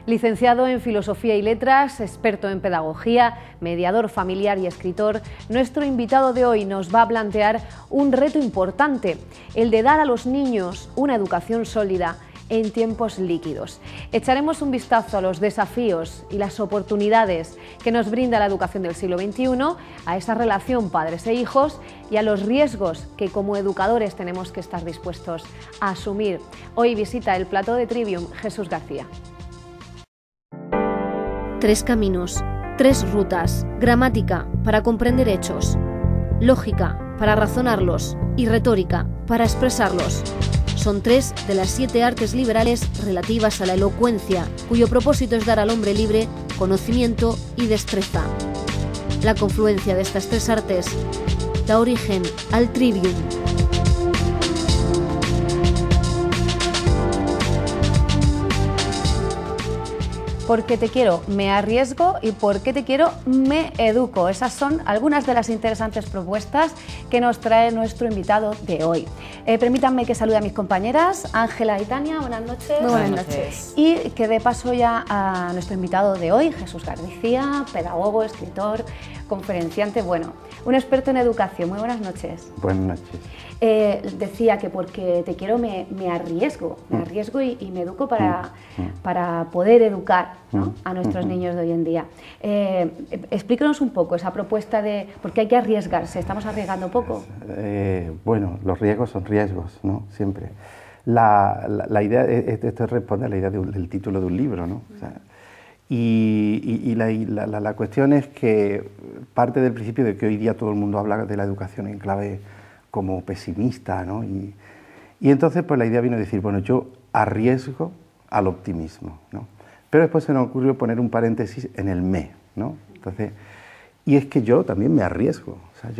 Licenciado en Filosofía y Letras, experto en Pedagogía, mediador familiar y escritor, nuestro invitado de hoy nos va a plantear un reto importante, el de dar a los niños una educación sólida en tiempos líquidos. Echaremos un vistazo a los desafíos y las oportunidades que nos brinda la educación del siglo XXI, a esa relación padres e hijos y a los riesgos que como educadores tenemos que estar dispuestos a asumir. Hoy visita el plató de Trivium Jesús García. 3 caminos, 3 rutas, gramática para comprender hechos, lógica para razonarlos y retórica para expresarlos. Son 3 de las 7 artes liberales relativas a la elocuencia, cuyo propósito es dar al hombre libre conocimiento y destreza. La confluencia de estas 3 artes da origen al Trivium. Porque te quiero, me arriesgo, y porque te quiero, me educo. Esas son algunas de las interesantes propuestas que nos trae nuestro invitado de hoy. Permítanme que salude a mis compañeras, Ángela y Tania, buenas noches. Muy buenas noches. Y que dé paso ya a nuestro invitado de hoy, Jesús García, pedagogo, escritor, conferenciante, bueno, un experto en educación. Muy buenas noches. Buenas noches. Decía que porque te quiero me arriesgo y me educo para poder educar, ¿no?, a nuestros niños de hoy en día. Explícanos un poco esa propuesta de por qué hay que arriesgarse. ¿Estamos arriesgando poco? Bueno, los riesgos son riesgos, ¿no? Siempre. La idea, esto responde a la idea del título de un libro, ¿no? O sea, la cuestión es que parte del principio de que hoy día todo el mundo habla de la educación en clave como pesimista, ¿no? Y entonces pues la idea vino a decir, bueno, yo arriesgo al optimismo, ¿no? Pero después se nos ocurrió poner un paréntesis en el me, ¿no? Entonces, y es que yo también me arriesgo, o sea,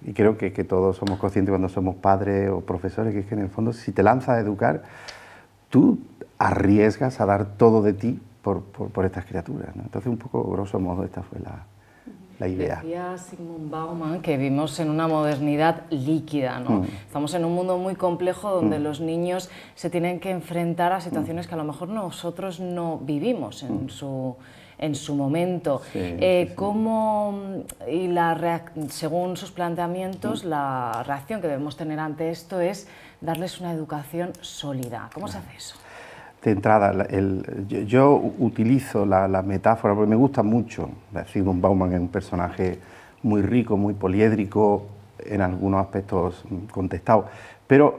y creo que todos somos conscientes cuando somos padres o profesores, que es que en el fondo si te lanzas a educar, tú arriesgas a dar todo de ti por estas criaturas, ¿no? Entonces un poco, grosso modo, esta fue la idea. Decía Zygmunt Bauman que vivimos en una modernidad líquida, ¿no? Estamos en un mundo muy complejo donde los niños se tienen que enfrentar a situaciones que a lo mejor nosotros no vivimos en su momento. ¿Cómo, según sus planteamientos, la reacción que debemos tener ante esto es darles una educación sólida? ¿Cómo se hace eso? De entrada, yo utilizo la metáfora, porque me gusta mucho. Zygmunt Bauman es un personaje muy rico, muy poliédrico, en algunos aspectos contestado. Pero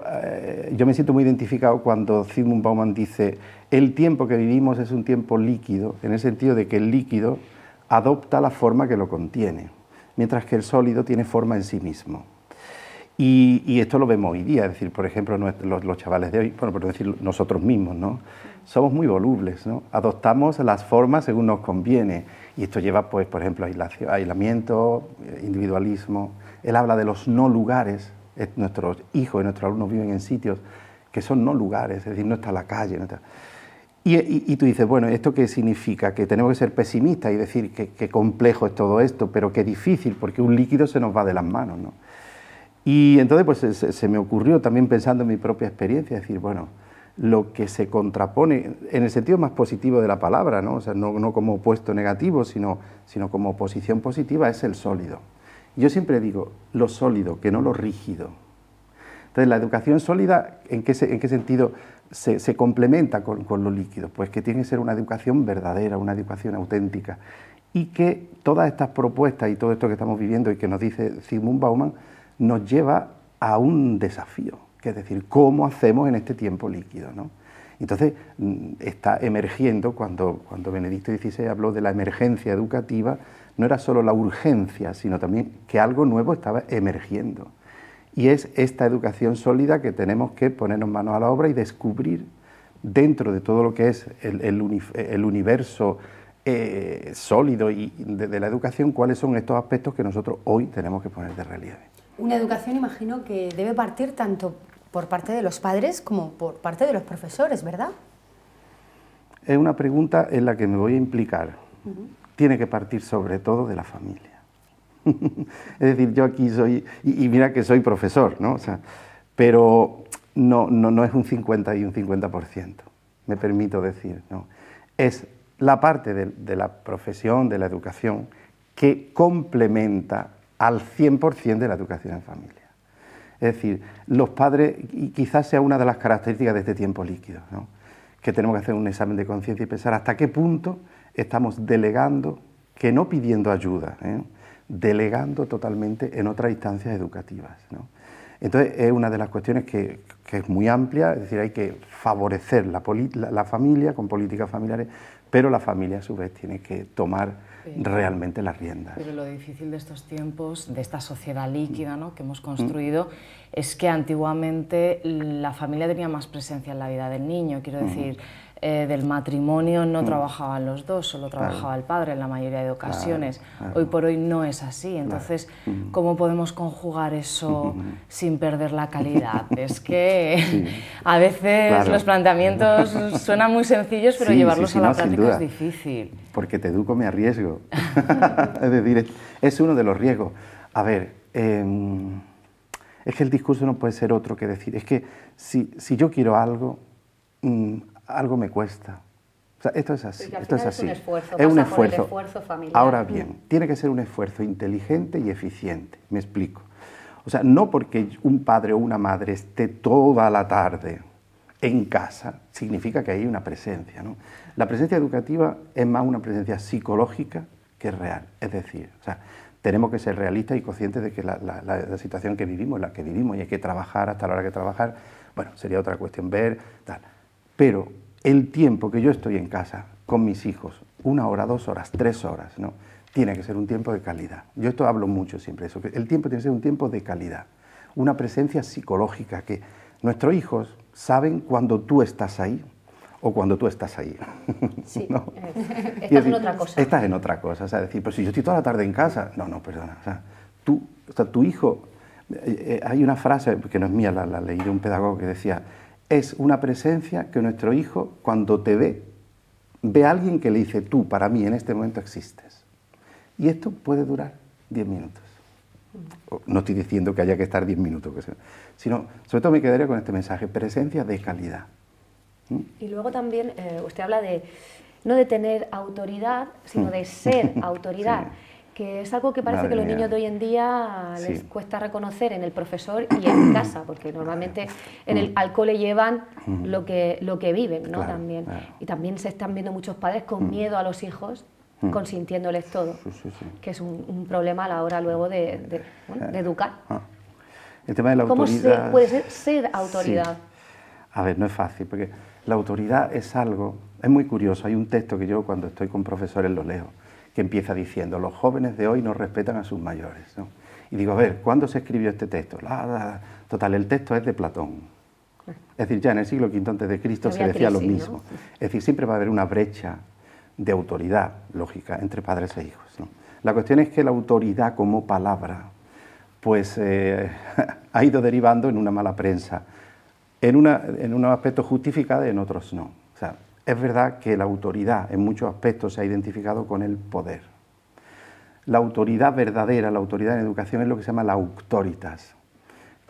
yo me siento muy identificado cuando Zygmunt Bauman dice el tiempo que vivimos es un tiempo líquido, en el sentido de que el líquido adopta la forma que lo contiene, mientras que el sólido tiene forma en sí mismo. Y esto lo vemos hoy día, es decir, por ejemplo, los chavales de hoy, bueno, por decir nosotros mismos, ¿no? Somos muy volubles, ¿no? Adoptamos las formas según nos conviene, y esto lleva, pues, por ejemplo, aislamiento, individualismo. Él habla de los no lugares. Nuestros hijos y nuestros alumnos viven en sitios que son no lugares, es decir, no está la calle, no está. Y tú dices, bueno, ¿esto qué significa? Que tenemos que ser pesimistas y decir que complejo es todo esto, pero qué difícil, porque un líquido se nos va de las manos, ¿no? Y entonces pues se me ocurrió también pensando en mi propia experiencia, decir, bueno, lo que se contrapone, en el sentido más positivo de la palabra, ¿no? O sea, no como opuesto negativo, sino como oposición positiva, es el sólido. Yo siempre digo, lo sólido, que no lo rígido. Entonces, la educación sólida, ¿en qué sentido se complementa con lo líquido? Pues que tiene que ser una educación verdadera, una educación auténtica. Y que todas estas propuestas y todo esto que estamos viviendo y que nos dice Zygmunt Bauman, nos lleva a un desafío, que es decir, ¿cómo hacemos en este tiempo líquido, ¿no? Entonces, está emergiendo, cuando Benedicto XVI habló de la emergencia educativa, no era solo la urgencia, sino también que algo nuevo estaba emergiendo. Y es esta educación sólida que tenemos que ponernos manos a la obra y descubrir dentro de todo lo que es el universo sólido y de la educación, cuáles son estos aspectos que nosotros hoy tenemos que poner de relieve. Una educación, imagino, que debe partir tanto por parte de los padres como por parte de los profesores, ¿verdad? Es una pregunta en la que me voy a implicar. Tiene que partir sobre todo de la familia. Es decir, yo aquí soy, y mira que soy profesor, ¿no? O sea, pero no es un 50 y un 50%, me permito decir, ¿no? Es la parte de la profesión, de la educación, que complementa al 100% de la educación en familia. Es decir, los padres, y quizás sea una de las características de este tiempo líquido, ¿no?, que tenemos que hacer un examen de conciencia y pensar hasta qué punto estamos delegando, que no pidiendo ayuda, delegando totalmente en otras instancias educativas, ¿no? Entonces es una de las cuestiones que es muy amplia, es decir, hay que favorecer la familia con políticas familiares, pero la familia a su vez tiene que tomar realmente las riendas. Pero lo difícil de estos tiempos, de esta sociedad líquida, ¿no?, que hemos construido, es que antiguamente la familia tenía más presencia en la vida del niño, quiero decir, del matrimonio no trabajaban los dos, solo trabajaba el padre en la mayoría de ocasiones. Hoy por hoy no es así, entonces, ¿cómo podemos conjugar eso sin perder la calidad? Es que a veces los planteamientos suenan muy sencillos, pero llevarlos a la práctica es difícil. Porque te educo, me arriesgo. Es decir, es uno de los riesgos. A ver, es que el discurso no puede ser otro que decir, es que si yo quiero algo, algo me cuesta. O sea, esto es así. Esto es así. Un esfuerzo, es un pasa por el esfuerzo. esfuerzo familiar. Ahora bien, tiene que ser un esfuerzo inteligente y eficiente. Me explico. O sea, no porque un padre o una madre esté toda la tarde en casa, significa que hay una presencia, ¿no? La presencia educativa es más una presencia psicológica que real. Es decir, o sea, tenemos que ser realistas y conscientes de que la situación que vivimos es la que vivimos y hay que trabajar hasta la hora que trabajar. Bueno, sería otra cuestión ver, tal. Pero el tiempo que yo estoy en casa con mis hijos, 1 hora, 2 horas, 3 horas, ¿no?, tiene que ser un tiempo de calidad. Yo esto hablo mucho siempre, eso, que el tiempo tiene que ser un tiempo de calidad, una presencia psicológica, que nuestros hijos saben cuando tú estás ahí o cuando tú estás ahí. Sí, ¿no? Estás en otra cosa. Estás en otra cosa, o sea, decir, pero si yo estoy toda la tarde en casa, no, perdona, o sea, tu hijo, hay una frase que no es mía, la leí de un pedagogo que decía, es una presencia que nuestro hijo, cuando te ve a alguien que le dice, tú, para mí, en este momento existes. Y esto puede durar 10 minutos. No estoy diciendo que haya que estar 10 minutos, sino, sobre todo me quedaría con este mensaje, presencia de calidad. Y luego también usted habla de, no de tener autoridad, sino de ser autoridad. Sí. Que es algo que parece que los niños de hoy en día les cuesta reconocer en el profesor y en casa, porque normalmente al cole llevan lo que viven, ¿no? Claro, también. Claro. Y también se están viendo muchos padres con miedo a los hijos, consintiéndoles todo, que es un problema a la hora luego de educar. El tema de la autoridad... ¿Cómo puede ser autoridad? Sí. A ver, no es fácil, porque la autoridad es algo... Es muy curioso, hay un texto que yo cuando estoy con profesores lo leo, que empieza diciendo, los jóvenes de hoy no respetan a sus mayores, ¿no? Y digo, a ver, ¿cuándo se escribió este texto? Total, el texto es de Platón. Es decir, ya en el siglo V a.C. se decía lo mismo. ¿No? Es decir, siempre va a haber una brecha de autoridad lógica entre padres e hijos, ¿no? La cuestión es que la autoridad como palabra, pues ha ido derivando en una mala prensa, en unos aspectos justificados y en otros no. O sea, es verdad que la autoridad en muchos aspectos se ha identificado con el poder. La autoridad verdadera, la autoridad en educación es lo que se llama la auctoritas,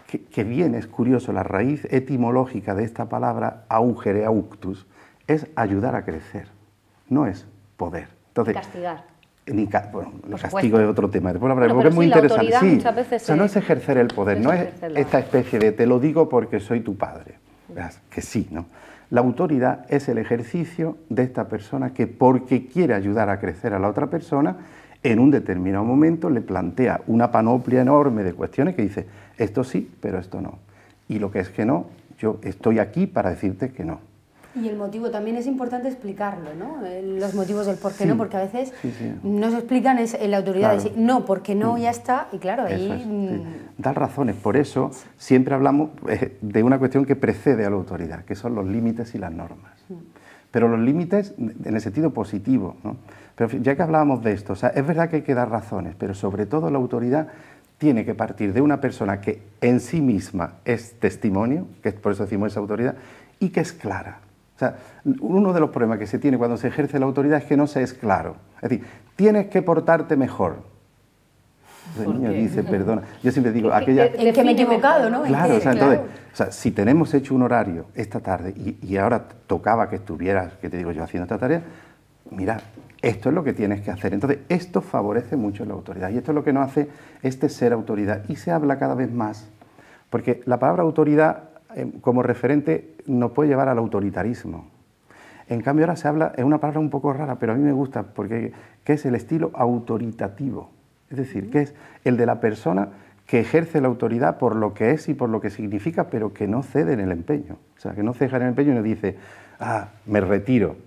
que viene, es curioso, la raíz etimológica de esta palabra, augere, auctus, es ayudar a crecer, no es poder. Entonces, castigar. Bueno, el castigo es otro tema, después lo hablaremos, porque es muy interesante. La muchas veces o sea, no es ejercer el poder, no es esta especie de te lo digo porque soy tu padre, que sí, ¿no? La autoridad es el ejercicio de esta persona que, porque quiere ayudar a crecer a la otra persona, en un determinado momento le plantea una panoplia enorme de cuestiones que dice, esto sí, pero esto no. Y lo que es que no, yo estoy aquí para decirte que no. Y el motivo también es importante explicarlo, ¿no? Los motivos del por qué no, porque a veces no se explican en la autoridad, decir no, porque no, ya está, y claro, ahí... Dar razones, por eso siempre hablamos de una cuestión que precede a la autoridad, que son los límites y las normas. Pero los límites en el sentido positivo, ¿no? Pero ya que hablábamos de esto, o sea, es verdad que hay que dar razones, pero sobre todo la autoridad tiene que partir de una persona que en sí misma es testimonio, que por eso decimos esa autoridad, y que es clara. O sea, uno de los problemas que se tiene cuando se ejerce la autoridad es que no se es claro. Es decir, tienes que portarte mejor. El niño dice, perdona. Yo siempre digo, aquella... En que me he equivocado, ¿no? Claro, o sea, entonces, o sea, si tenemos hecho un horario esta tarde y ahora tocaba que estuvieras, que te digo yo, haciendo esta tarea, mira, esto es lo que tienes que hacer. Entonces, esto favorece mucho la autoridad y esto es lo que nos hace ser autoridad. Y se habla cada vez más, porque la palabra autoridad como referente nos puede llevar al autoritarismo. En cambio, ahora se habla, es una palabra un poco rara, pero a mí me gusta, porque que es el estilo autoritativo. Es decir, que es el de la persona que ejerce la autoridad por lo que es y por lo que significa, pero que no cede en el empeño. O sea, que no ceja en el empeño y no dice, me retiro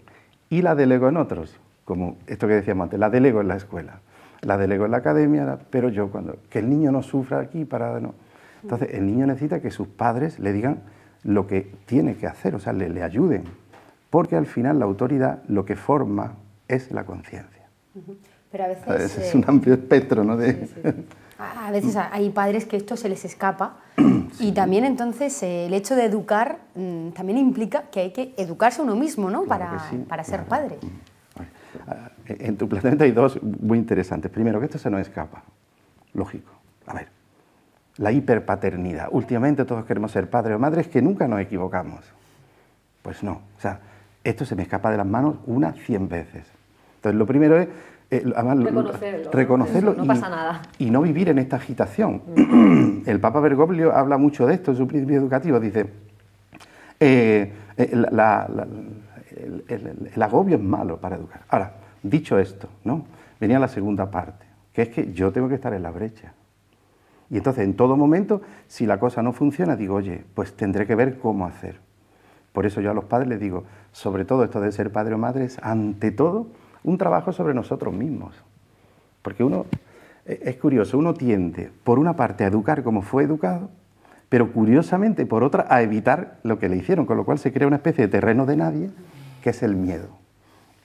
y la delego en otros, como esto que decíamos antes, la delego en la escuela, la delego en la academia, pero yo que el niño no sufra aquí para... No. Entonces, el niño necesita que sus padres le digan lo que tiene que hacer, o sea, le ayuden, porque al final la autoridad lo que forma es la conciencia. Pero a veces... Es un amplio espectro, ¿no? Sí. A veces hay padres que esto se les escapa y también entonces el hecho de educar también implica que hay que educarse uno mismo, ¿no? Claro para ser padre. En tu planteamiento hay dos muy interesantes. Primero, que esto se nos escapa, lógico. A ver, la hiperpaternidad. Últimamente todos queremos ser padres o madres que nunca nos equivocamos. Pues no, o sea, esto se me escapa de las manos unas 100 veces. Entonces, lo primero es reconocerlo no pasa nada. Y no vivir en esta agitación. El Papa Bergoglio habla mucho de esto en su principio educativo, dice, el agobio es malo para educar. Ahora, dicho esto, ¿no? Venía la segunda parte, que es que yo tengo que estar en la brecha. Y entonces, en todo momento, si la cosa no funciona, digo, oye, pues tendré que ver cómo hacer. Por eso yo a los padres les digo, sobre todo esto de ser padre o madre es, ante todo, un trabajo sobre nosotros mismos. Porque uno, es curioso, uno tiende, por una parte, a educar como fue educado, pero curiosamente, por otra, a evitar lo que le hicieron, con lo cual se crea una especie de terreno de nadie, que es el miedo.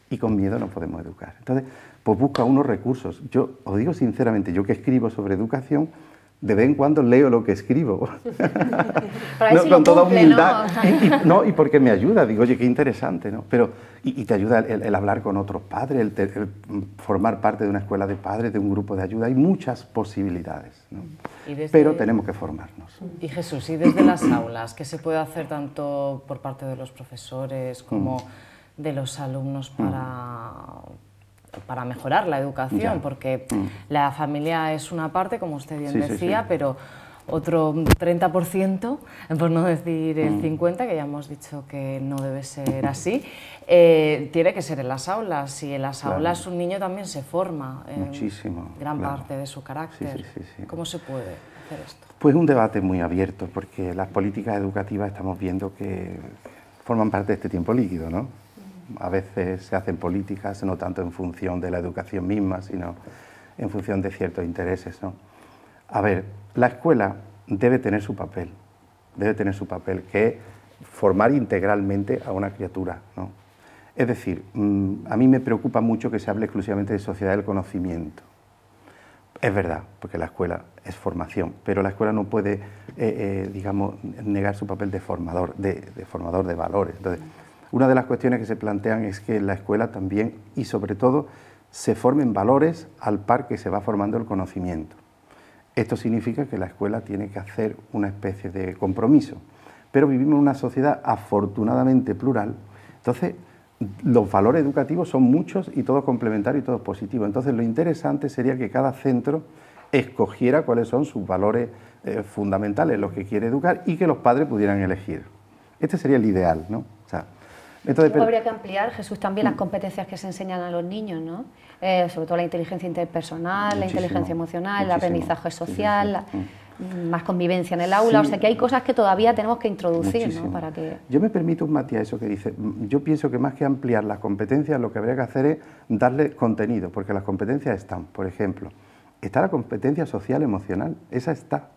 Y con miedo no podemos educar. Entonces, pues busca unos recursos. Yo os digo sinceramente, yo que escribo sobre educación, de vez en cuando leo lo que escribo, con toda humildad, ¿no? Y porque me ayuda, digo, oye, qué interesante, ¿no? Pero, y te ayuda el hablar con otros padres, el formar parte de una escuela de padres, de un grupo de ayuda, hay muchas posibilidades, ¿no? Pero tenemos que formarnos. Y Jesús, y desde las aulas, ¿qué se puede hacer tanto por parte de los profesores como de los alumnos para mejorar la educación? Porque la familia es una parte, como usted bien decía, pero otro 30%, por no decir el 50%, que ya hemos dicho que no debe ser así, tiene que ser en las aulas. Y en las aulas un niño también se forma en gran parte de su carácter. ¿Cómo se puede hacer esto? Pues un debate muy abierto, porque las políticas educativas estamos viendo que forman parte de este tiempo líquido, ¿no? A veces se hacen políticas no tanto en función de la educación misma, sino en función de ciertos intereses, ¿no? A ver, la escuela debe tener su papel, que es formar integralmente a una criatura, ¿no? Es decir, a mí me preocupa mucho que se hable exclusivamente de sociedad del conocimiento. Es verdad, porque la escuela es formación, pero la escuela no puede, digamos, negar su papel de formador de valores. Entonces, una de las cuestiones que se plantean es que la escuela también, y sobre todo, se formen valores al par que se va formando el conocimiento. Esto significa que la escuela tiene que hacer una especie de compromiso, pero vivimos en una sociedad afortunadamente plural, entonces los valores educativos son muchos y todos complementarios y todos positivos. Entonces lo interesante sería que cada centro escogiera cuáles son sus valores fundamentales, los que quiere educar, y que los padres pudieran elegir. Este sería el ideal, ¿no? O sea, entonces, habría que ampliar, Jesús, también las competencias que se enseñan a los niños, ¿no? Sobre todo la inteligencia interpersonal, la inteligencia emocional, el aprendizaje social, más convivencia en el aula, o sea que hay cosas que todavía tenemos que introducir, ¿no? Para que... Yo me permito un matiz a eso que dice. Yo pienso que más que ampliar las competencias, lo que habría que hacer es darle contenido, porque las competencias están. Por ejemplo, está la competencia social emocional, esa está.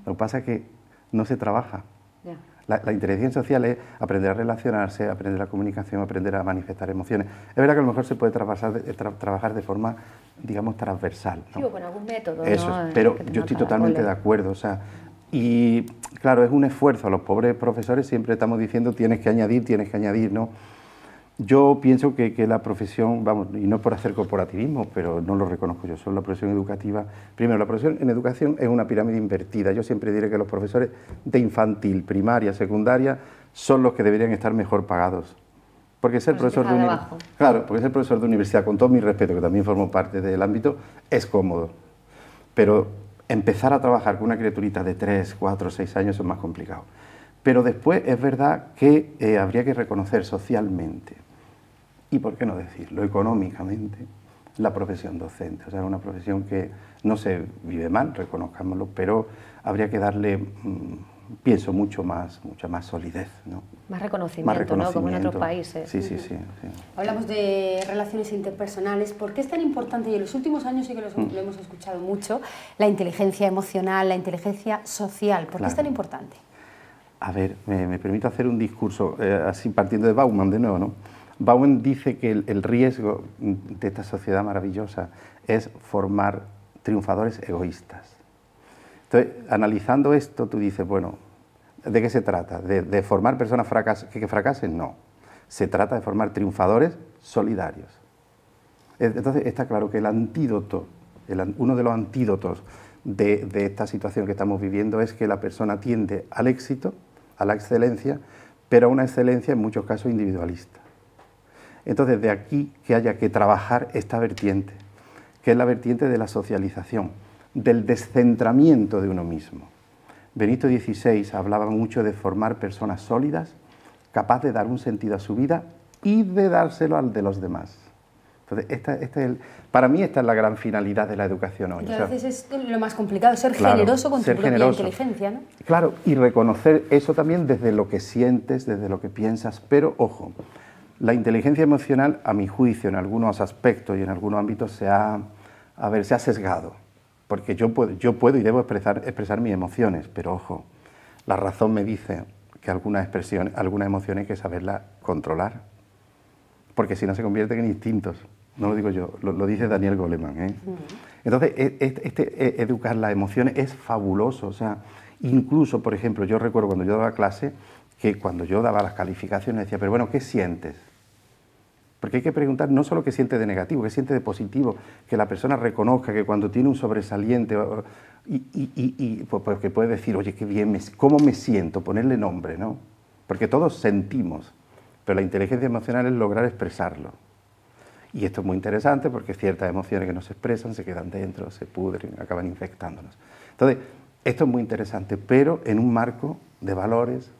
Lo que pasa es que no se trabaja. La inteligencia social es aprender a relacionarse, aprender la comunicación, aprender a manifestar emociones. Es verdad que a lo mejor se puede trabajar de forma, digamos, transversal, ¿no? Sí, o con algún método, eso, ¿no? Pero yo estoy totalmente de acuerdo. O sea, y claro, es un esfuerzo. A los pobres profesores siempre estamos diciendo tienes que añadir, ¿no? Yo pienso que la profesión, vamos, y no por hacer corporativismo, pero no lo reconozco yo, solo la profesión educativa. Primero, la profesión en educación es una pirámide invertida. Yo siempre diré que los profesores de infantil, primaria, secundaria, son los que deberían estar mejor pagados. Porque ser profesor de universidad, con todo mi respeto, que también formo parte del ámbito, es cómodo. Pero empezar a trabajar con una criaturita de 3, 4, 6 años es más complicado. Pero después es verdad que habría que reconocer socialmente, y por qué no decirlo, económicamente, la profesión docente. O sea, es una profesión que no se vive mal, reconozcámoslo, pero habría que darle, pienso, mucha más solidez, ¿no? Más reconocimiento, ¿no? Como en otros países. Sí. Hablamos de relaciones interpersonales. ¿Por qué es tan importante, y en los últimos años sí que lo hemos escuchado mucho, la inteligencia emocional, la inteligencia social? ¿Por qué es tan importante? A ver, me permito hacer un discurso, así partiendo de Bauman de nuevo, ¿no? Bauman dice que el riesgo de esta sociedad maravillosa es formar triunfadores egoístas. Entonces, analizando esto, tú dices, bueno, ¿de qué se trata? ¿De formar personas que fracasen? No. Se trata de formar triunfadores solidarios. Entonces, está claro que el antídoto, uno de los antídotos de esta situación que estamos viviendo es que la persona tiende al éxito, a la excelencia, pero a una excelencia en muchos casos individualista. Entonces, de aquí que haya que trabajar esta vertiente, que es la vertiente de la socialización, del descentramiento de uno mismo. Benito XVI hablaba mucho de formar personas sólidas, capaces de dar un sentido a su vida y de dárselo al de los demás. Entonces, para mí esta es la gran finalidad de la educación hoy. Y a veces es lo más complicado, ser generoso con tu propia inteligencia, ¿no? Claro, y reconocer eso también desde lo que sientes, desde lo que piensas, pero ojo, la inteligencia emocional, a mi juicio, en algunos aspectos y en algunos ámbitos se ha sesgado, porque yo puedo y debo expresar mis emociones, pero ojo, la razón me dice que algunas emociones hay que saberlas controlar, porque si no se convierten en instintos. No lo digo yo, lo dice Daniel Goleman, ¿eh? Entonces, educar las emociones es fabuloso. O sea, incluso, por ejemplo, yo recuerdo cuando yo daba clase, que cuando yo daba las calificaciones decía, pero bueno, ¿qué sientes? Porque hay que preguntar no solo qué siente de negativo, qué siente de positivo, que la persona reconozca que cuando tiene un sobresaliente, pues que puede decir, oye, qué bien, ¿cómo me siento? Ponerle nombre, ¿no? Porque todos sentimos, pero la inteligencia emocional es lograr expresarlo. Y esto es muy interesante porque ciertas emociones que no se expresan se quedan dentro, se pudren, acaban infectándonos. Entonces, esto es muy interesante, pero en un marco de valores.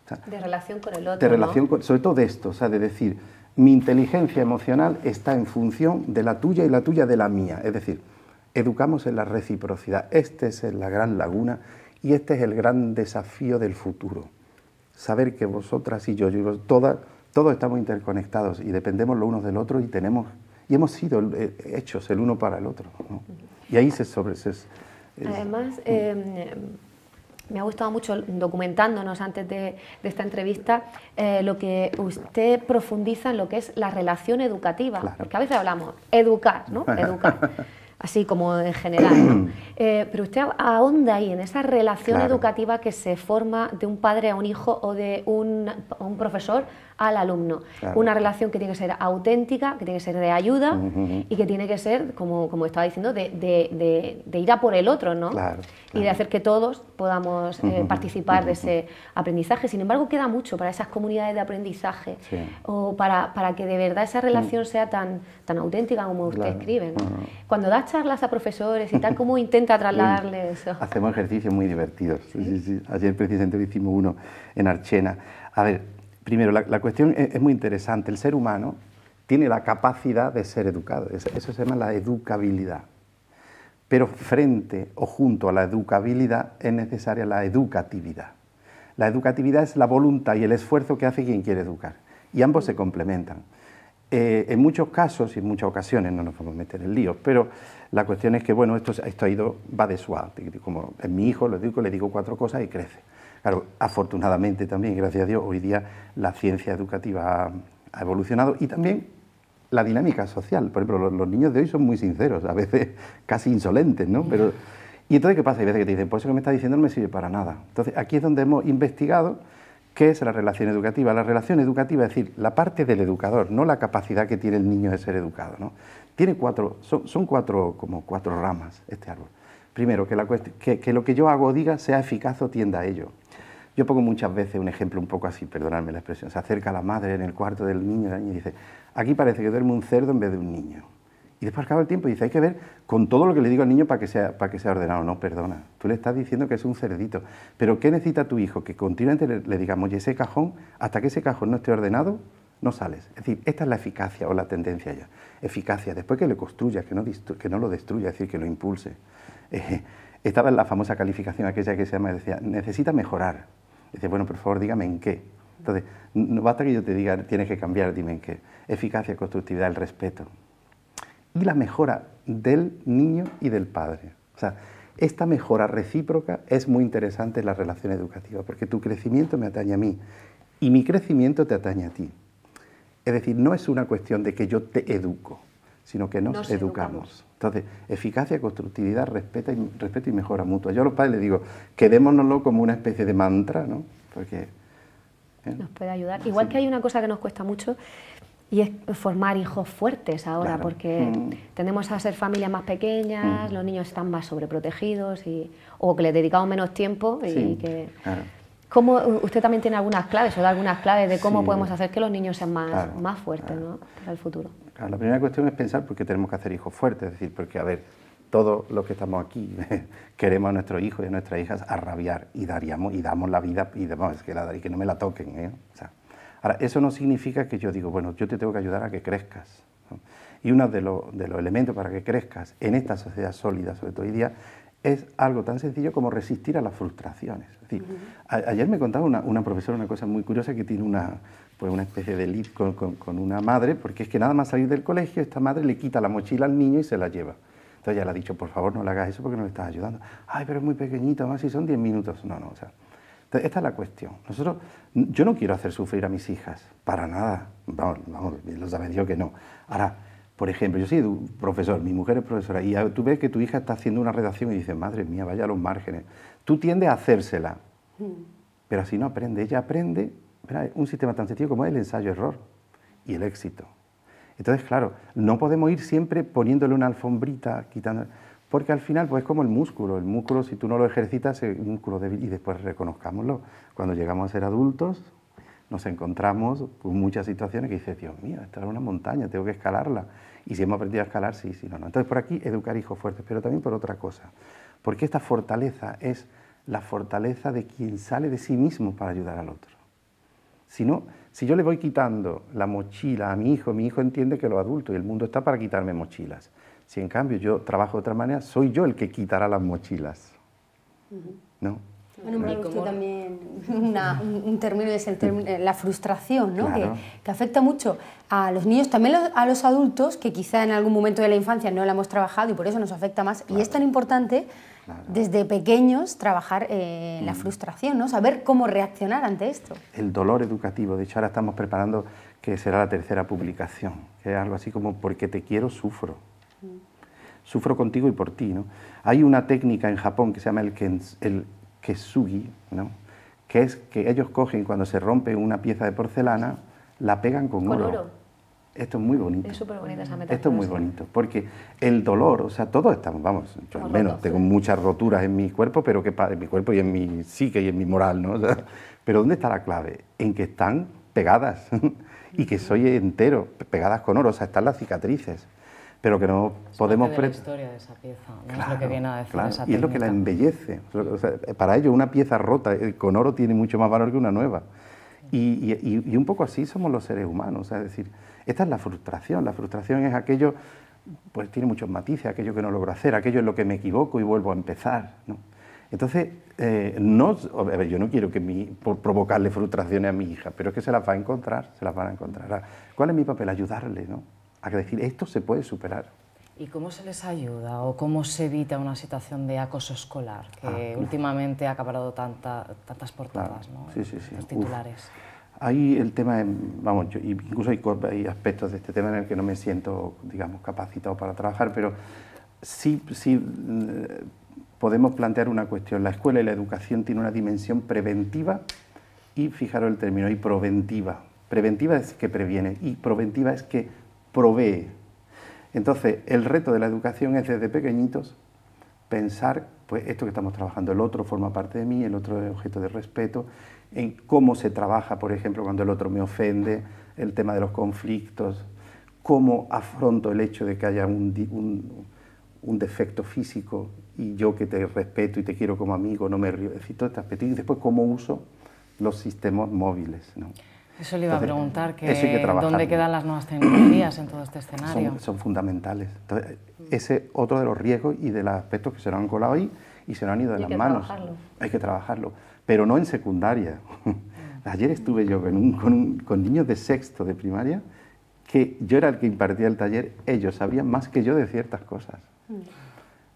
O sea, de relación con el otro, de relación, ¿no? Sobre todo de esto, o sea, de decir, mi inteligencia emocional está en función de la tuya y la tuya de la mía. Es decir, educamos en la reciprocidad. Esta es la gran laguna y este es el gran desafío del futuro. Saber que vosotras y yo todos estamos interconectados y dependemos los unos del otro y hemos sido hechos el uno para el otro, ¿no? Y ahí Además, me ha gustado mucho, documentándonos antes de esta entrevista, lo que usted profundiza en lo que es la relación educativa. Claro. Porque a veces hablamos educar, ¿no? Educar, así como en general, ¿no? Pero usted ahonda ahí en esa relación educativa que se forma de un padre a un hijo o de un profesor al alumno. Claro. Una relación que tiene que ser auténtica, que tiene que ser de ayuda y que tiene que ser, como estaba diciendo, de ir a por el otro, ¿no? Claro. Y de hacer que todos podamos participar de ese aprendizaje. Sin embargo, queda mucho para esas comunidades de aprendizaje o para que de verdad esa relación sea tan auténtica como usted escribe, ¿no? Cuando da charlas a profesores y tal, ¿cómo intenta trasladarles eso? Hacemos ejercicios muy divertidos. Sí. Ayer precisamente hicimos uno en Archena. A ver, primero, la cuestión es muy interesante. El ser humano tiene la capacidad de ser educado. Eso se llama la educabilidad. Pero frente o junto a la educabilidad es necesaria la educatividad. La educatividad es la voluntad y el esfuerzo que hace quien quiere educar. Y ambos se complementan. En muchos casos y en muchas ocasiones, no nos vamos a meter en líos, pero la cuestión es que, bueno, esto va de suave. Como en mi hijo, le digo 4 cosas y crece. Claro, afortunadamente también, gracias a Dios, hoy día la ciencia educativa ha evolucionado y también la dinámica social. Por ejemplo, los niños de hoy son muy sinceros, a veces casi insolentes, ¿no? Y entonces, ¿qué pasa? Hay veces que te dicen, pues eso que me estás diciendo no me sirve para nada. Entonces, aquí es donde hemos investigado qué es la relación educativa. La relación educativa es decir, la parte del educador, no la capacidad que tiene el niño de ser educado, ¿no? Tiene son 4 ramas este árbol. Primero, que lo que yo hago o diga sea eficaz o tienda a ello. Yo pongo muchas veces un ejemplo un poco así, perdonadme la expresión, se acerca la madre en el cuarto del niño y dice, aquí parece que duerme un cerdo en vez de un niño. Y después acaba el tiempo y dice, hay que ver con todo lo que le digo al niño para que sea ordenado. No, perdona, tú le estás diciendo que es un cerdito. Pero ¿qué necesita tu hijo? Que continuamente le digamos, oye, ese cajón, hasta que ese cajón no esté ordenado, no sales. Es decir, esta es la eficacia o la tendencia ya. Eficacia, después que lo construya, que no lo destruya, es decir, que lo impulse. Estaba en la famosa calificación aquella que se llama, decía, necesita mejorar. Dice, bueno, por favor, dígame en qué. Entonces, no basta que yo te diga, tienes que cambiar, dime en qué. Eficacia, constructividad, el respeto. Y la mejora del niño y del padre. O sea, esta mejora recíproca es muy interesante en la relación educativa, porque tu crecimiento me atañe a mí y mi crecimiento te atañe a ti. Es decir, no es una cuestión de que yo te educo, sino que nos educamos. Entonces, eficacia, constructividad, respeto y mejora mutua. Yo a los padres les digo, quedémonoslo como una especie de mantra, ¿no? Porque nos puede ayudar. Igual que hay una cosa que nos cuesta mucho, y es formar hijos fuertes ahora, claro, porque tendemos a ser familias más pequeñas, los niños están más sobreprotegidos o que les dedicamos menos tiempo. Sí, que, claro. ¿Cómo, usted también tiene algunas claves o da algunas claves de cómo podemos hacer que los niños sean más fuertes, ¿no? Para el futuro? Claro, la primera cuestión es pensar por qué tenemos que hacer hijos fuertes, es decir, porque, a ver, todos los que estamos aquí queremos a nuestros hijos y a nuestras hijas a rabiar y damos la vida y que no me la toquen, ¿eh? O sea, ahora, eso no significa que yo digo, bueno, yo te tengo que ayudar a que crezcas, ¿no? Y uno de los elementos para que crezcas en esta sociedad sólida, sobre todo hoy día, es algo tan sencillo como resistir a las frustraciones. Es decir, ayer me contaba una profesora una cosa muy curiosa, que tiene una especie de lead con una madre, porque es que nada más salir del colegio, esta madre le quita la mochila al niño y se la lleva. Entonces ella le ha dicho, por favor, no le hagas eso porque no le estás ayudando. Ay, pero es muy pequeñito, además si son 10 minutos. No, o sea... Entonces, esta es la cuestión. Yo no quiero hacer sufrir a mis hijas, para nada. Vamos, lo sabe Dios que no. Ahora, por ejemplo, yo soy profesor, mi mujer es profesora, y tú ves que tu hija está haciendo una redacción y dices, madre mía, vaya a los márgenes. Tú tiendes a hacérsela, pero así no aprende. Ella aprende, ¿verdad? Un sistema tan sencillo como es el ensayo-error y el éxito. Entonces, claro, no podemos ir siempre poniéndole una alfombrita, quitando... Porque al final, pues es como el músculo, si tú no lo ejercitas, es un músculo débil, y después reconozcámoslo. Cuando llegamos a ser adultos, nos encontramos con muchas situaciones que dices, Dios mío, esta es una montaña, tengo que escalarla. Y si hemos aprendido a escalar, sí, no. Entonces, por aquí, educar hijos fuertes, pero también por otra cosa. Porque esta fortaleza es la fortaleza de quien sale de sí mismo para ayudar al otro. Si yo le voy quitando la mochila a mi hijo entiende que los adultos y el mundo está para quitarme mochilas. Si en cambio yo trabajo de otra manera, soy yo el que quitará las mochilas, ¿no? Bueno, me gustó también un término, es el término, la frustración, ¿no? Claro. Que afecta mucho a los niños, también a los adultos, que quizá en algún momento de la infancia no la hemos trabajado y por eso nos afecta más. Claro. Y es tan importante, desde pequeños, trabajar la frustración, ¿no? Saber cómo reaccionar ante esto. El dolor educativo, de hecho ahora estamos preparando que será la tercera publicación, que es algo así como porque te quiero, sufro. Sufro contigo y por ti, ¿no? Hay una técnica en Japón que se llama el Kesugi, ¿no? Que es que ellos cogen, cuando se rompe una pieza de porcelana, la pegan con oro. Esto es muy bonito. Es súper bonita esa metáfora. Esto es muy bonito, porque el dolor, o sea, todos estamos, vamos, yo al menos tengo muchas roturas en mi cuerpo, pero en mi cuerpo y en mi psique y en mi moral, ¿no? O sea, pero ¿dónde está la clave? En que están pegadas y que soy entero, pegadas con oro, o sea, están las cicatrices. Pero que no podemos... Es la historia de esa pieza, ¿no? Claro, es lo que viene a decir esa técnica. Y es lo que la embellece. O sea, para ello una pieza rota con oro tiene mucho más valor que una nueva. Y un poco así somos los seres humanos. O sea, es decir, esta es la frustración. La frustración es aquello, pues tiene muchos matices, aquello que no logro hacer, aquello en lo que me equivoco y vuelvo a empezar, ¿no? Entonces, a ver, yo no quiero por provocarle frustraciones a mi hija, pero es que se las va a encontrar, ¿Cuál es mi papel? Ayudarle, ¿no? A decir, esto se puede superar. ¿Y cómo se les ayuda o cómo se evita una situación de acoso escolar que últimamente ha acaparado tantas portadas, ¿no? Sí. Los titulares? Ahí el tema, vamos, incluso hay aspectos de este tema en el que no me siento, digamos, capacitado para trabajar, pero sí podemos plantear una cuestión. La escuela y la educación tienen una dimensión preventiva y, fijaros el término, y proventiva. Preventiva es que previene y proventiva es que provee. Entonces, el reto de la educación es desde pequeñitos pensar pues esto que estamos trabajando, el otro forma parte de mí, el otro es objeto de respeto, en cómo se trabaja, por ejemplo, cuando el otro me ofende, el tema de los conflictos, cómo afronto el hecho de que haya un defecto físico y yo que te respeto y te quiero como amigo, no me río, es decir, todo este aspecto, y después cómo uso los sistemas móviles, ¿no? Eso le iba a preguntar, ¿dónde quedan las nuevas tecnologías en todo este escenario? Son fundamentales. Entonces, ese es otro de los riesgos y de los aspectos que se nos han colado ahí y se nos han ido de las manos. Hay que trabajarlo, pero no en secundaria. Ayer estuve yo con niños de sexto de primaria, que yo era el que impartía el taller, ellos sabían más que yo de ciertas cosas.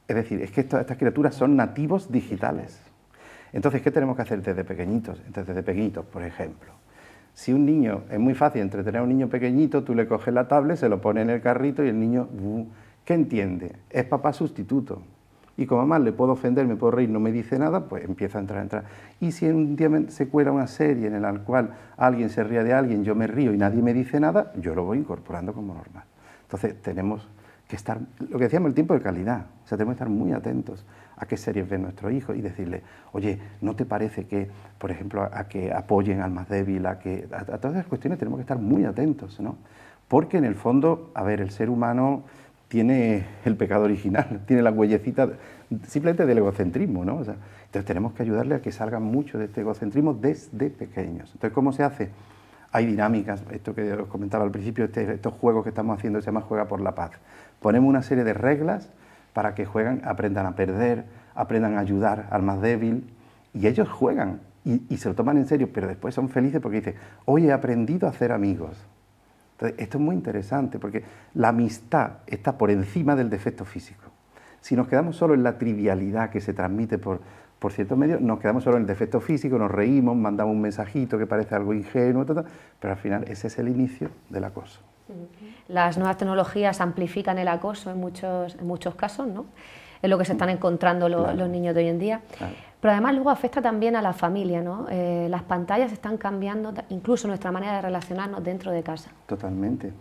Es decir, es que estas criaturas son nativos digitales. Entonces, ¿qué tenemos que hacer desde pequeñitos? Entonces, desde pequeñitos, por ejemplo, si un niño, es muy fácil entretener a un niño pequeñito, tú le coges la tablet, se lo pones en el carrito y el niño, ¿qué entiende? Es papá sustituto. Y como más le puedo ofender, me puedo reír, no me dice nada, pues empieza a entrar. Y si un día se cuela una serie en la cual alguien se ríe de alguien, yo me río y nadie me dice nada, yo lo voy incorporando como normal. Entonces tenemos que estar, lo que decíamos, el tiempo de calidad. O sea, tenemos que estar muy atentos a qué series ven nuestros hijos y decirle, oye, ¿no te parece que, por ejemplo, a que apoyen al más débil, a todas esas cuestiones tenemos que estar muy atentos, ¿no? Porque en el fondo, a ver, el ser humano tiene el pecado original, tiene la huellecita simplemente del egocentrismo, ¿no? O sea, entonces tenemos que ayudarle a que salgan mucho de este egocentrismo desde pequeños. Entonces, ¿cómo se hace? Hay dinámicas, esto que os comentaba al principio, estos juegos que estamos haciendo se llama Juega por la Paz. Ponemos una serie de reglas para que jueguen, aprendan a perder, aprendan a ayudar al más débil, y ellos juegan y se lo toman en serio, pero después son felices porque dicen, hoy he aprendido a hacer amigos. Entonces, esto es muy interesante porque la amistad está por encima del defecto físico. Si nos quedamos solo en la trivialidad que se transmite por ciertos medios, nos quedamos solo en el defecto físico, nos reímos, mandamos un mensajito que parece algo ingenuo, pero al final ese es el inicio del acoso. Las nuevas tecnologías amplifican el acoso en muchos casos, ¿no? Es lo que se están encontrando los niños de hoy en día. Claro. Pero además luego afecta también a la familia, ¿no? Las pantallas están cambiando incluso nuestra manera de relacionarnos dentro de casa. Totalmente.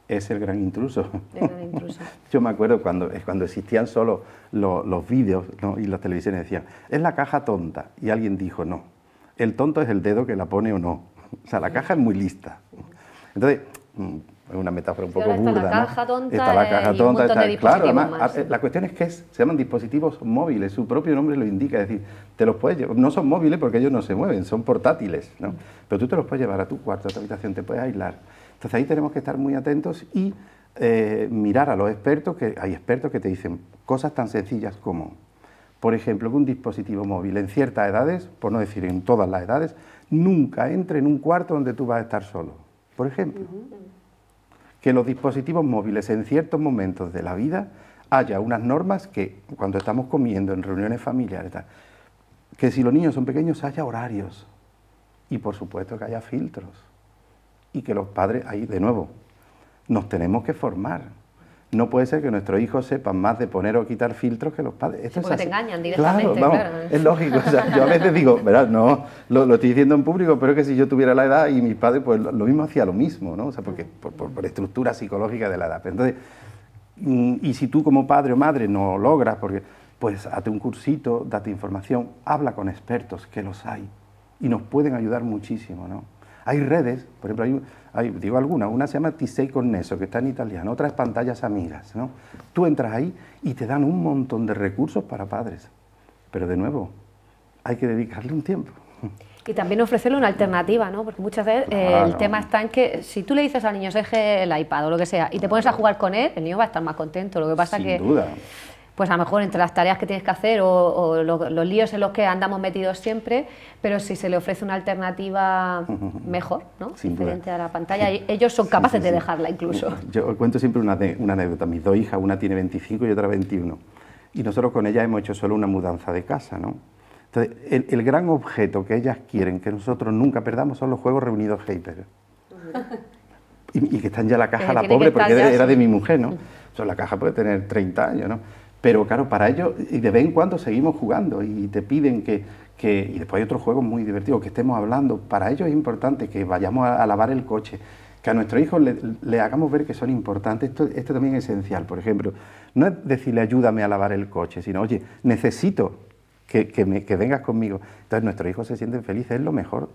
Es el gran intruso. El gran intruso. Yo me acuerdo cuando existían solo los vídeos, ¿no? Y las televisiones decían, es la caja tonta. Y alguien dijo, no, el tonto es el dedo que la pone o no. O sea, la caja es muy lista. Entonces, es una metáfora un poco burda, está la caja tonta, está la caja tonta, y un montón de dispositivos claro, además, más. La cuestión es que se llaman dispositivos móviles, su propio nombre lo indica, es decir, te los puedes llevar, no son móviles porque ellos no se mueven, son portátiles, ¿no? Pero tú te los puedes llevar a tu cuarto, a tu habitación, te puedes aislar. Entonces ahí tenemos que estar muy atentos y mirar a los expertos, que hay expertos que te dicen cosas tan sencillas como, por ejemplo, que un dispositivo móvil en ciertas edades, por no decir en todas las edades, nunca entre en un cuarto donde tú vas a estar solo, por ejemplo. Que los dispositivos móviles en ciertos momentos de la vida haya unas normas que cuando estamos comiendo en reuniones familiares, que si los niños son pequeños haya horarios y por supuesto que haya filtros y que los padres, ahí de nuevo, nos tenemos que formar. No puede ser que nuestros hijos sepan más de poner o quitar filtros que los padres. Esto porque te engañan directamente, claro. Es lógico. O sea, yo a veces digo, verás, no, lo estoy diciendo en público, pero es que si yo tuviera la edad y mis padres, pues lo mismo hacía lo mismo, ¿no? O sea, porque por estructura psicológica de la edad. Pero entonces, y si tú como padre o madre no logras, pues hazte un cursito, date información, habla con expertos, que los hay, y nos pueden ayudar muchísimo, ¿no? Hay redes, por ejemplo, digo algunas, una se llama Ti sei connesso, que está en italiano, otra es Pantallas Amigas, ¿no? Tú entras ahí y te dan un montón de recursos para padres, pero de nuevo, hay que dedicarle un tiempo. Y también ofrecerle una alternativa, ¿no? Porque muchas veces el tema está en que si tú le dices al niño, deje el iPad o lo que sea, y te pones a jugar con él, el niño va a estar más contento. Lo que pasa Sin que... duda. Pues a lo mejor entre las tareas que tienes que hacer o los líos en los que andamos metidos siempre, pero si se le ofrece una alternativa mejor, ¿no? Sin diferente duda. a la pantalla, ellos son capaces de dejarla incluso. Yo cuento siempre una anécdota. Mis dos hijas, una tiene 25 y otra 21, y nosotros con ellas hemos hecho solo una mudanza de casa, ¿no? Entonces, el gran objeto que ellas quieren que nosotros nunca perdamos son los juegos reunidos Hyper. Y que están ya la caja, la pobre, porque era de mi mujer, ¿no? O sea, la caja puede tener 30 años, ¿no? Pero claro, para ellos, y de vez en cuando seguimos jugando y te piden y después hay otros juegos muy divertidos, que estemos hablando. Para ellos es importante que vayamos a lavar el coche que a nuestros hijos le hagamos ver que son importantes. Esto también es esencial. Por ejemplo, no es decirle ayúdame a lavar el coche, sino oye, necesito que vengas conmigo. Entonces nuestros hijos se sienten felices, es lo mejor.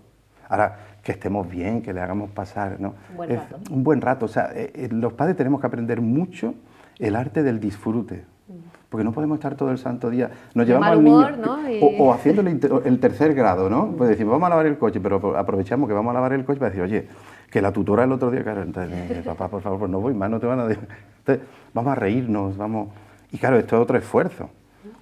Ahora, que estemos bien, que le hagamos pasar, ¿no? Un buen rato. O sea, los padres tenemos que aprender mucho el arte del disfrute. Porque no podemos estar todo el santo día, nos llevamos al niño, ¿no? o haciéndole el tercer grado, ¿no? Pues decimos, vamos a lavar el coche, pero aprovechamos que vamos a lavar el coche para decir, oye, que la tutora el otro día, claro, entonces, papá, por favor, pues no voy más, no te van a decir. Entonces, vamos a reírnos, vamos... Y claro, esto es otro esfuerzo.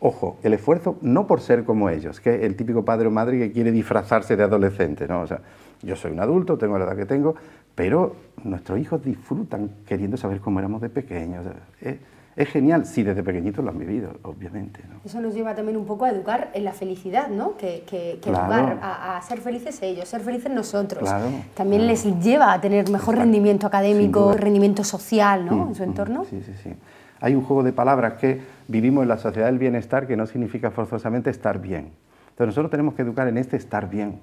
Ojo, el esfuerzo no por ser como ellos, que es el típico padre o madre que quiere disfrazarse de adolescente, ¿no? O sea, yo soy un adulto, tengo la edad que tengo, pero nuestros hijos disfrutan queriendo saber cómo éramos de pequeños. O sea, es genial si desde pequeñitos lo han vivido, obviamente, ¿no? Eso nos lleva también un poco a educar en la felicidad, ¿no? Que claro. Educar a ser felices ellos, ser felices nosotros. Claro, también claro. Les lleva a tener mejor Exacto. Rendimiento académico, rendimiento social, ¿no? En su entorno. Sí, sí, sí. Hay un juego de palabras que vivimos en la sociedad del bienestar que no significa forzosamente estar bien. Entonces nosotros tenemos que educar en este estar bien,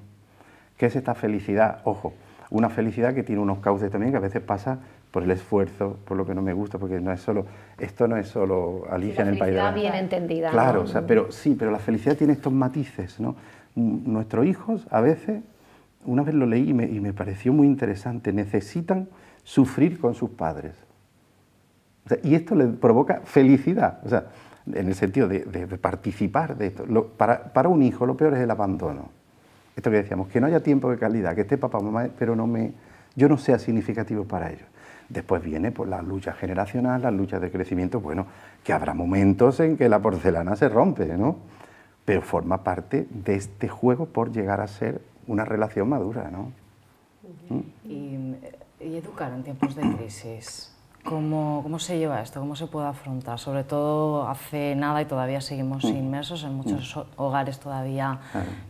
que es esta felicidad, ojo, una felicidad que tiene unos cauces también que a veces pasa por el esfuerzo, por lo que no me gusta, porque no es solo, esto no es solo Alicia en el País de las... bien entendida. Claro, ¿no? o sea, pero sí, pero la felicidad tiene estos matices, ¿no? Nuestros hijos a veces, una vez lo leí y me pareció muy interesante, necesitan sufrir con sus padres. O sea, y esto le provoca felicidad, o sea, en el sentido de participar de esto. Para un hijo lo peor es el abandono. Esto que decíamos, que no haya tiempo de calidad, que esté papá, mamá, pero yo no sea significativo para ellos. Después viene pues, la lucha generacional, las luchas de crecimiento, bueno, que habrá momentos en que la porcelana se rompe, ¿no? Pero forma parte de este juego por llegar a ser una relación madura, ¿no? Y educar en tiempos de crisis, ¿cómo se lleva esto? ¿Cómo se puede afrontar? Sobre todo hace nada y todavía seguimos inmersos, en muchos hogares todavía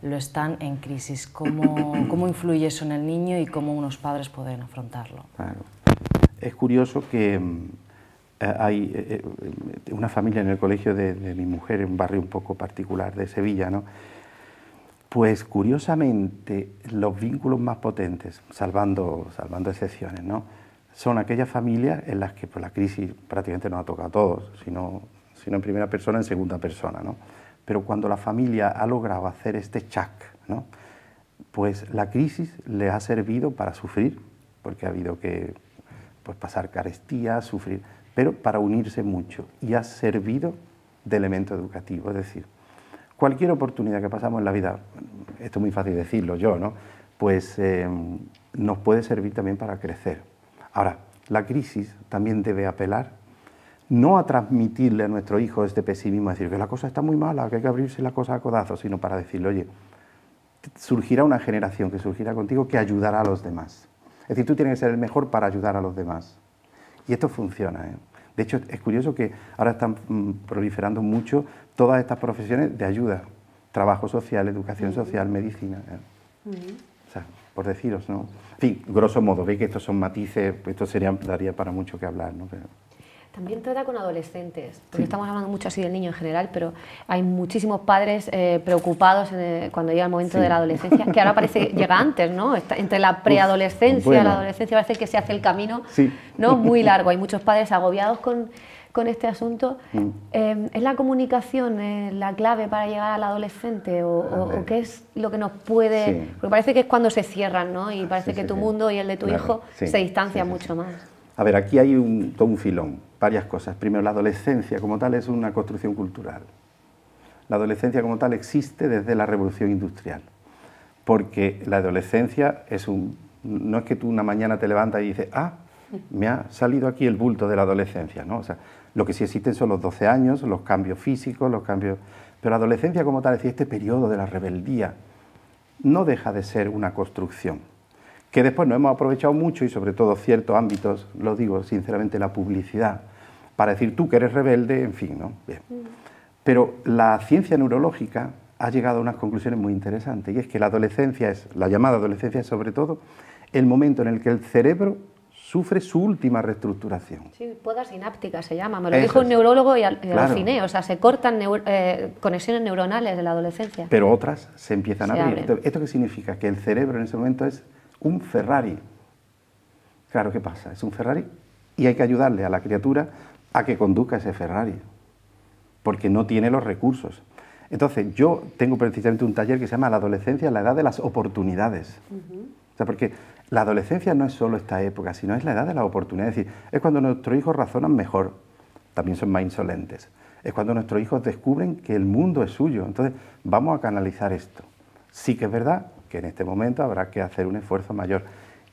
lo están en crisis. ¿Cómo influye eso en el niño y cómo unos padres pueden afrontarlo? Claro. Es curioso que hay una familia en el colegio de mi mujer, en un barrio un poco particular de Sevilla, ¿no? Pues curiosamente los vínculos más potentes, salvando excepciones, ¿no? Son aquellas familias en las que pues, la crisis prácticamente nos ha tocado a todos, sino en primera persona, en segunda persona, ¿no? Pero cuando la familia ha logrado hacer este chac, ¿no? Pues la crisis le ha servido para sufrir, porque ha habido que pues, pasar carestía, sufrir, pero para unirse mucho, y ha servido de elemento educativo, es decir, cualquier oportunidad que pasamos en la vida, esto es muy fácil decirlo yo, ¿no? Pues nos puede servir también para crecer. Ahora, la crisis también debe apelar no a transmitirle a nuestro hijo este pesimismo, decir que la cosa está muy mala, que hay que abrirse la cosa a codazos, sino para decirle, oye, surgirá una generación que surgirá contigo que ayudará a los demás. Es decir, tú tienes que ser el mejor para ayudar a los demás. Y esto funciona, ¿eh? De hecho, es curioso que ahora están proliferando mucho todas estas profesiones de ayuda. Trabajo social, educación social, medicina. O sea, por deciros, ¿no? En fin, grosso modo, veis que estos son matices, pues esto daría para mucho que hablar, ¿no? Pero... También trata con adolescentes, porque estamos hablando mucho así del niño en general, pero hay muchísimos padres preocupados cuando llega el momento de la adolescencia, que ahora parece que llega antes, ¿no? Entre la preadolescencia y la adolescencia parece que se hace el camino, ¿no? Muy largo. Hay muchos padres agobiados con este asunto. ¿Es la comunicación la clave para llegar al adolescente o qué es lo que nos puede...? Porque parece que es cuando se cierran, ¿no? Y parece que tu mundo y el de tu hijo se distancian mucho más. A ver, aquí hay todo un filón, varias cosas. Primero, la adolescencia como tal es una construcción cultural. La adolescencia como tal existe desde la Revolución Industrial, porque la adolescencia no es que tú una mañana te levantas y dices, me ha salido aquí el bulto de la adolescencia, ¿no? O sea, lo que sí existen son los 12 años, los cambios físicos, pero la adolescencia como tal, es decir, este periodo de la rebeldía, no deja de ser una construcción que después nos hemos aprovechado mucho y sobre todo ciertos ámbitos, lo digo sinceramente, la publicidad, para decir tú que eres rebelde, en fin, ¿no? Bien. Pero la ciencia neurológica ha llegado a unas conclusiones muy interesantes, y es que la llamada adolescencia es sobre todo el momento en el que el cerebro sufre su última reestructuración. Sí, poda sináptica se llama, me lo dijo un neurólogo y aluciné, o sea, se cortan conexiones neuronales de la adolescencia. Pero otras se empiezan a abrir. Entonces, ¿esto qué significa? Que el cerebro en ese momento es un Ferrari. Claro, ¿qué pasa? Es un Ferrari y hay que ayudarle a la criatura a que conduzca ese Ferrari, porque no tiene los recursos. Entonces, yo tengo precisamente un taller que se llama La adolescencia, la edad de las oportunidades. O sea, porque la adolescencia no es solo esta época, sino es la edad de las oportunidades. Es decir, es cuando nuestros hijos razonan mejor, también son más insolentes. Es cuando nuestros hijos descubren que el mundo es suyo. Entonces, vamos a canalizar esto. Sí que es verdad que en este momento habrá que hacer un esfuerzo mayor.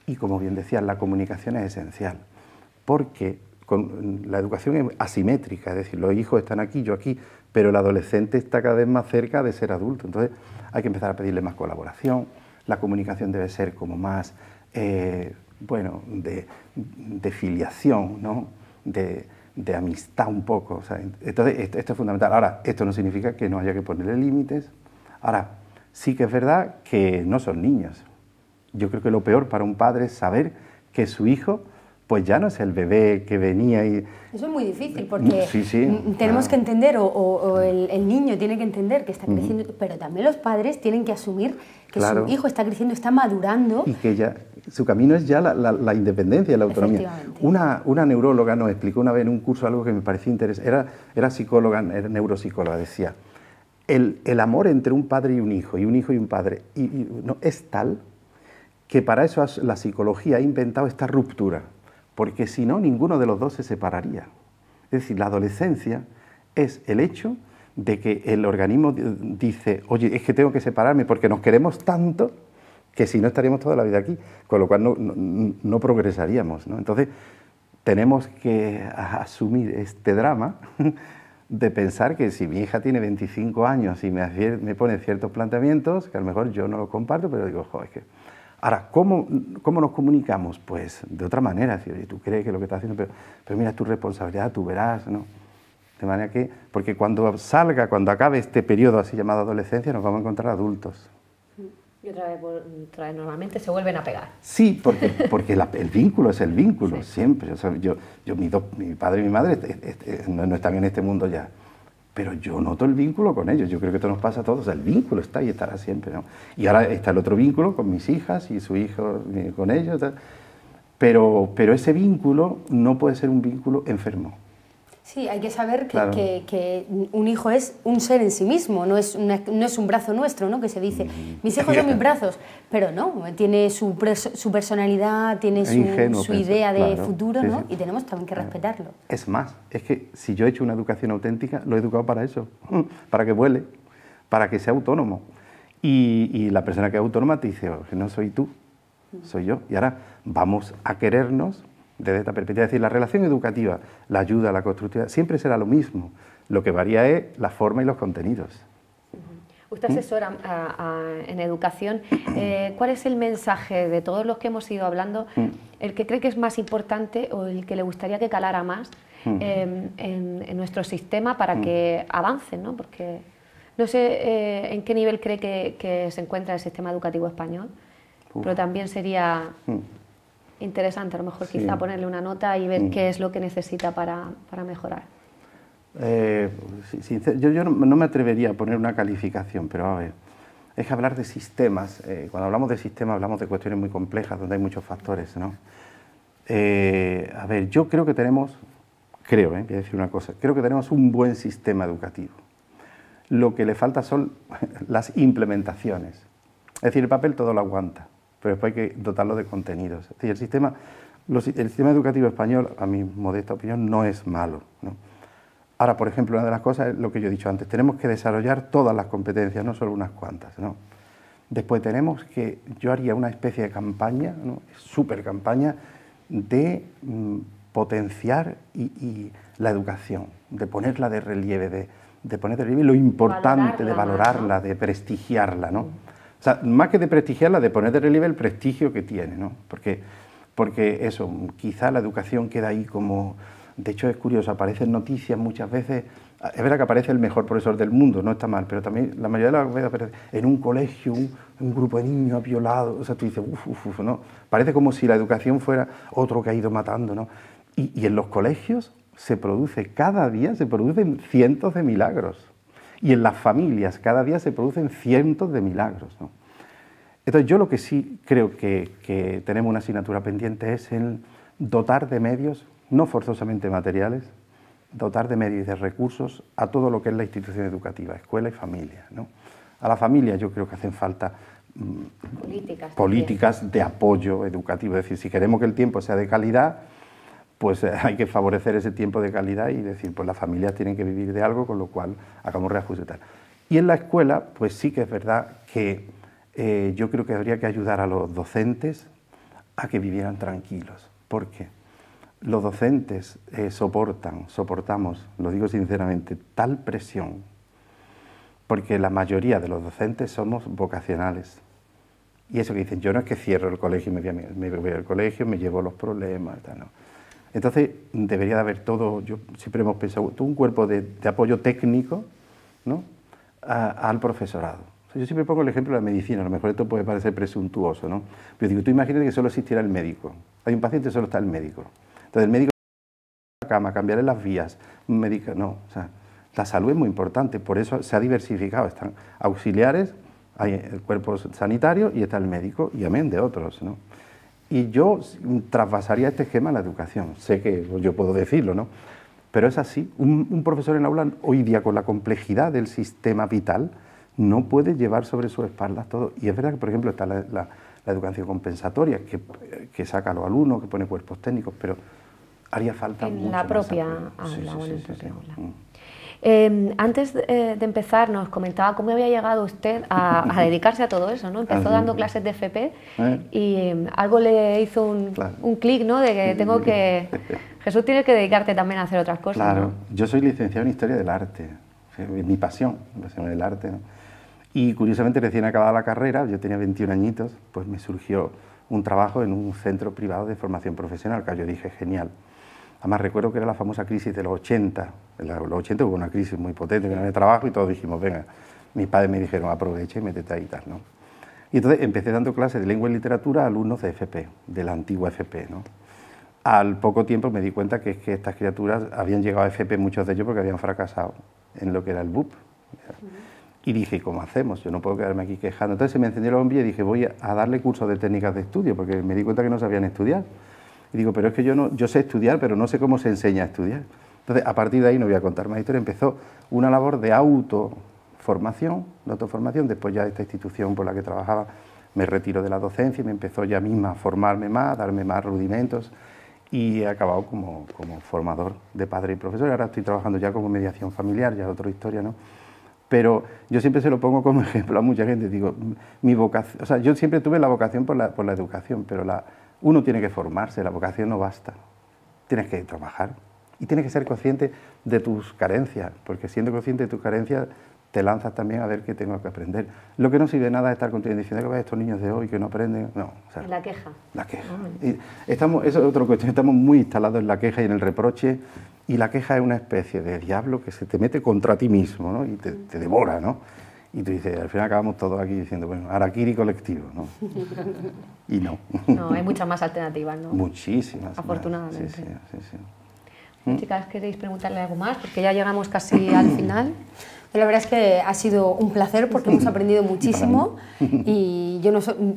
Y como bien decías, la comunicación es esencial, porque la educación es asimétrica, es decir, los hijos están aquí, yo aquí, pero el adolescente está cada vez más cerca de ser adulto. Entonces hay que empezar a pedirle más colaboración, la comunicación debe ser como más, bueno, de filiación, ¿no? de amistad un poco. O sea, entonces esto es fundamental. Ahora, esto no significa que no haya que ponerle límites. Ahora, sí que es verdad que no son niños. Yo creo que lo peor para un padre es saber que su hijo pues ya no es el bebé que venía y... Eso es muy difícil porque sí, tenemos que entender, o el niño tiene que entender que está creciendo, pero también los padres tienen que asumir que su hijo está creciendo, está madurando. Y que ya su camino es ya la independencia y la autonomía. Una neuróloga nos explicó una vez en un curso algo que me parecía interesante, era psicóloga, era neuropsicóloga, decía, el amor entre un padre y un hijo y un padre no, es tal que para eso la psicología ha inventado esta ruptura, porque si no, ninguno de los dos se separaría. Es decir, la adolescencia es el hecho de que el organismo dice, oye, es que tengo que separarme porque nos queremos tanto que si no estaríamos toda la vida aquí, con lo cual no progresaríamos, ¿no? Entonces, tenemos que asumir este drama de pensar que si mi hija tiene 25 años y me pone ciertos planteamientos, que a lo mejor yo no los comparto, pero digo, joder, es que... Ahora, ¿cómo nos comunicamos? Pues de otra manera, es decir, tú crees que lo que estás haciendo, pero mira, es tu responsabilidad, tú verás, ¿no? De manera que, porque cuando acabe este periodo así llamado adolescencia, nos vamos a encontrar adultos. Y otra vez normalmente se vuelven a pegar. Sí, porque el vínculo es el vínculo, sí. Siempre. O sea, mi padre y mi madre no están en este mundo ya. Pero yo noto el vínculo con ellos, yo creo que esto nos pasa a todos, el vínculo está y estará siempre, ¿no? Y ahora está el otro vínculo con mis hijas y su hijo con ellos, pero ese vínculo no puede ser un vínculo enfermo. Sí, hay que saber que un hijo es un ser en sí mismo, no es un brazo nuestro, ¿no? Que se dice, mis hijos son mis brazos, pero no, tiene su personalidad, tiene su idea de futuro, ¿no? Y tenemos también que respetarlo. Es más, es que si yo he hecho una educación auténtica, lo he educado para eso, para que vuele, para que sea autónomo. Y la persona que es autónoma te dice, no soy tú, soy yo. Y ahora vamos a querernos desde esta perspectiva. Es decir, la relación educativa, la ayuda, la constructividad, siempre será lo mismo. Lo que varía es la forma y los contenidos. Usted asesora en educación. ¿Cuál es el mensaje de todos los que hemos ido hablando, el que cree que es más importante o el que le gustaría que calara más en nuestro sistema para que avancen, ¿no? Porque no sé en qué nivel cree que se encuentra el sistema educativo español, pero también sería... interesante, a lo mejor quizá ponerle una nota y ver qué es lo que necesita para mejorar. Yo no me atrevería a poner una calificación, pero a ver, es que hablar de sistemas, cuando hablamos de sistemas hablamos de cuestiones muy complejas, donde hay muchos factores, ¿no? A ver, yo creo que tenemos, voy a decir una cosa, creo que tenemos un buen sistema educativo. Lo que le falta son las implementaciones. Es decir, el papel todo lo aguanta, pero después hay que dotarlo de contenidos. Es decir, el sistema educativo español, a mi modesta opinión, no es malo, ¿no? Ahora, por ejemplo, una de las cosas es lo que yo he dicho antes, tenemos que desarrollar todas las competencias, no solo unas cuantas, ¿no? Después yo haría una especie de campaña, ¿no? Súper campaña, de potenciar y la educación, de ponerla de relieve, de poner de relieve lo importante, de valorarla, ¿no? De prestigiarla, ¿no? O sea, más que de prestigiarla, de poner de relieve el prestigio que tiene, ¿no? Porque eso, quizá la educación queda ahí como... De hecho, es curioso, aparecen noticias muchas veces... Es verdad que aparece el mejor profesor del mundo, no está mal, pero también la mayoría de las veces aparece en un colegio, un grupo de niños violados, o sea, tú dices, ¿no? Parece como si la educación fuera otro que ha ido matando, ¿no? Y en los colegios cada día se producen cientos de milagros. Y en las familias cada día se producen cientos de milagros, ¿no? Entonces yo lo que sí creo que tenemos una asignatura pendiente es el dotar de medios, no forzosamente materiales, dotar de medios y de recursos a todo lo que es la institución educativa, escuela y familia, ¿no? A la familia yo creo que hacen falta políticas de apoyo educativo, es decir, si queremos que el tiempo sea de calidad, pues hay que favorecer ese tiempo de calidad y decir, pues las familias tienen que vivir de algo, con lo cual hagamos reajustes y tal. Y en la escuela, pues sí que es verdad que yo creo que habría que ayudar a los docentes a que vivieran tranquilos. ¿Por qué? Los docentes soportamos, lo digo sinceramente, tal presión, porque la mayoría de los docentes somos vocacionales. Y eso que dicen, yo no es que cierro el colegio y me voy al colegio, me llevo los problemas, tal, no. Entonces, debería de haber todo, yo siempre hemos pensado, todo un cuerpo de apoyo técnico, ¿no?, al profesorado. O sea, yo siempre pongo el ejemplo de la medicina, a lo mejor esto puede parecer presuntuoso, ¿no? Pero digo, tú imagínate que solo existiera el médico. Hay un paciente, solo está el médico. Entonces, el médico la cama, cambiarle las vías, no, o sea, la salud es muy importante, por eso se ha diversificado, están auxiliares, hay el cuerpo sanitario y está el médico, y amén de otros, ¿no? Y yo trasvasaría este esquema a la educación, sé que yo puedo decirlo, ¿no?, pero es así, un profesor en aula hoy día con la complejidad del sistema vital no puede llevar sobre sus espaldas todo, y es verdad que por ejemplo está la educación compensatoria, que saca a los alumnos, que pone cuerpos técnicos, pero haría falta mucho en la propia aula. Antes de empezar nos comentaba cómo había llegado usted a dedicarse a todo eso, ¿no? Empezó dando clases de FP y algo le hizo un clic, ¿no?, de que tengo que... Jesús, tienes que dedicarte también a hacer otras cosas. Claro, ¿no? Yo soy licenciado en Historia del Arte, es mi pasión el arte, ¿no? Y curiosamente recién acabada la carrera, yo tenía 21 añitos, pues me surgió un trabajo en un centro privado de formación profesional, que yo dije, genial. Además recuerdo que era la famosa crisis de los 80, en los 80 hubo una crisis muy potente, que no había trabajo y todos dijimos, venga, mis padres me dijeron, aprovecha y métete ahí y tal, ¿no? Y entonces empecé dando clases de lengua y literatura a alumnos de FP, de la antigua FP, ¿no? Al poco tiempo me di cuenta que estas criaturas habían llegado a FP, muchos de ellos, porque habían fracasado en lo que era el BUP. Y dije, ¿cómo hacemos? Yo no puedo quedarme aquí quejando. Entonces se me encendió la bombilla y dije, voy a darle cursos de técnicas de estudio, porque me di cuenta que no sabían estudiar. Y digo, pero es que yo sé estudiar, pero no sé cómo se enseña a estudiar. Entonces, a partir de ahí, no voy a contar más historia, empezó una labor de autoformación, después ya de esta institución por la que trabajaba, me retiro de la docencia y me empezó ya misma a formarme más, a darme más rudimentos, y he acabado como formador de padre y profesor. Ahora estoy trabajando ya como mediación familiar, ya es otra historia, ¿no? Pero yo siempre se lo pongo como ejemplo a mucha gente, digo, mi vocación, o sea, yo siempre tuve la vocación por la educación, pero uno tiene que formarse, la vocación no basta, tienes que trabajar y tienes que ser consciente de tus carencias, porque siendo consciente de tus carencias te lanzas también a ver qué tengo que aprender. Lo que no sirve de nada es estar contigo diciendo que vaya estos niños de hoy que no aprenden, no. O sea, la queja. La queja. Y eso es otra cuestión, estamos muy instalados en la queja y en el reproche, y la queja es una especie de diablo que se te mete contra ti mismo, ¿no? Y te devora, ¿no? Y tú dices, al final acabamos todos aquí diciendo, bueno, harakiri colectivo, ¿no? Y no. No, hay muchas más alternativas, ¿no? Muchísimas. Afortunadamente. Sí. Chicas, ¿queréis preguntarle algo más? Porque ya llegamos casi al final. La verdad es que ha sido un placer porque hemos aprendido muchísimo y yo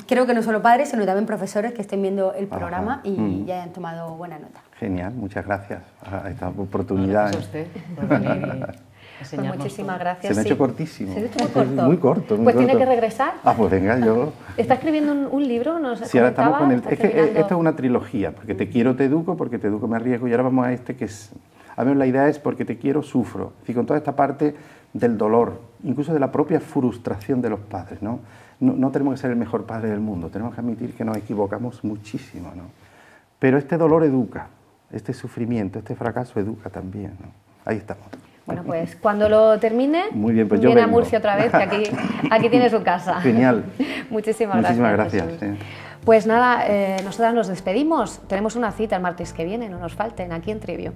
creo que no solo padres, sino también profesores que estén viendo el programa y ya hayan tomado buena nota. Genial, muchas gracias a esta oportunidad. Gracias a usted por venir y Pues muchísimas gracias. Se me ha hecho cortísimo. Se me ha hecho muy corto. Muy corto. Pues tiene que regresar. Pues venga, yo... ¿Está escribiendo un libro? ¿Nos sí, ahora estamos con es que esto es una trilogía, porque te quiero, te educo, porque te educo me arriesgo, y ahora vamos a este que es... A ver, la idea es porque te quiero, sufro. Es decir, con toda esta parte del dolor, incluso de la propia frustración de los padres, ¿no? No tenemos que ser el mejor padre del mundo, tenemos que admitir que nos equivocamos muchísimo, ¿no? Pero este dolor educa, este sufrimiento, este fracaso educa también, ¿no? Ahí estamos. Bueno, pues cuando lo termine, muy bien, pues viene a Murcia otra vez, que aquí tiene su casa. Genial. Muchísimas gracias. Sí. Pues nada, nosotras nos despedimos. Tenemos una cita el martes que viene, no nos falten, aquí en Trivio.